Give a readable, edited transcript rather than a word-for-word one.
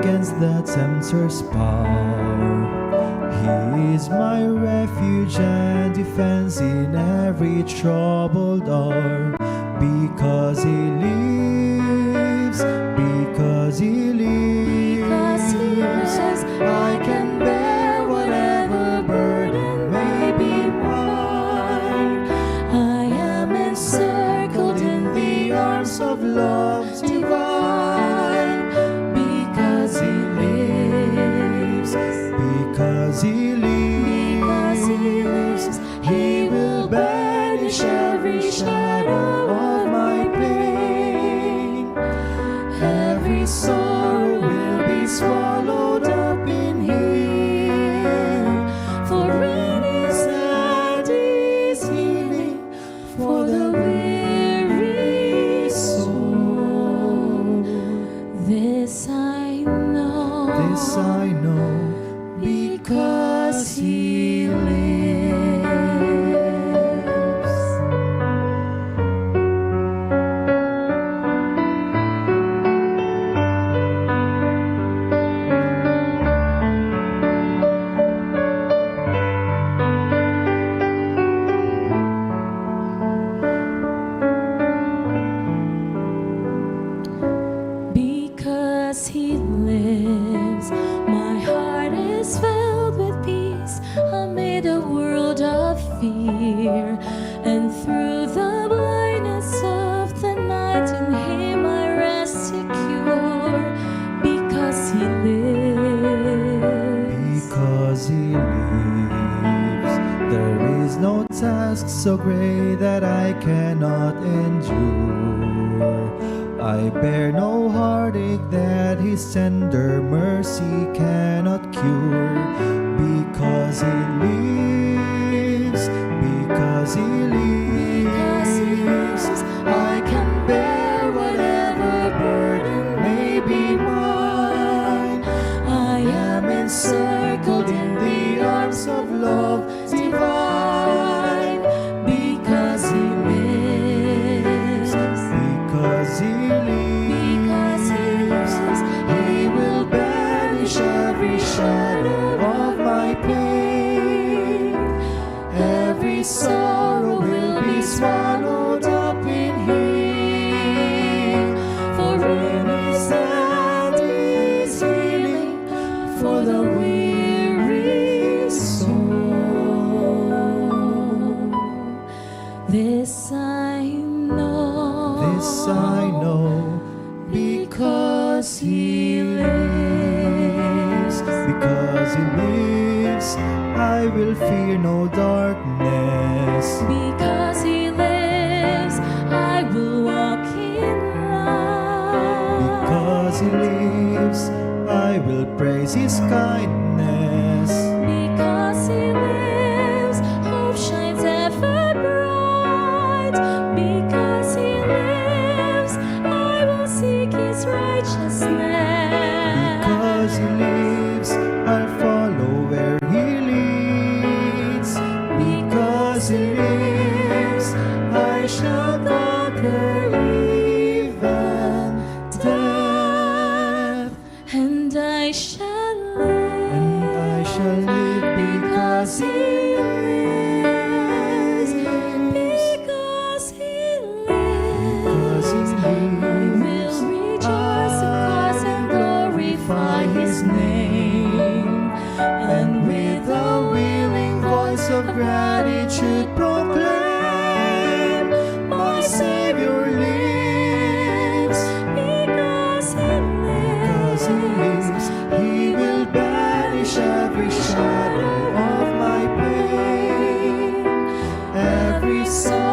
against the tempter's power. He is my refuge and defense in every troubled hour. Because He lives, because He lives, I can bear whatever burden may be mine. I am encircled in the arms of love divine. Because He lives, because He lives, He will banish every shadow of my pain. Every sorrow will be swallowed up in Him. For in His hand is healing for the weary soul. This I know, because He lives. Because He lives, my heart is filled with peace amid a world of fear. And through the blindness of the night, in Him I rest secure. Because He lives. Because He lives, there is no task so great that I cannot endure. I bear no heartache that His tender mercy cannot cure. Because He lives, because He lives, I can bear whatever burden may be mine. I am encircled in the arms of love divine. Because He lives, because He lives, He will banish every shadow of my pain. Every sorrow will be swallowed up in Him. For in His hand is healing for the weary soul. This I know, because He lives. Because He lives, I will fear no darkness. Because He lives, I will walk in light. Because He lives, I will praise His kindness. Because He lives, hope shines ever bright. Because He lives, I will seek His righteousness. Because He lives, I'll follow where He leads. Because He lives, I shall conquer even death. And I shall live because He lives. Because He lives, I will rejoice and glorify His name. And with a willing voice of gratitude proclaim, my Savior lives. Because He lives, He will banish every shadow of my pain. Every sorrow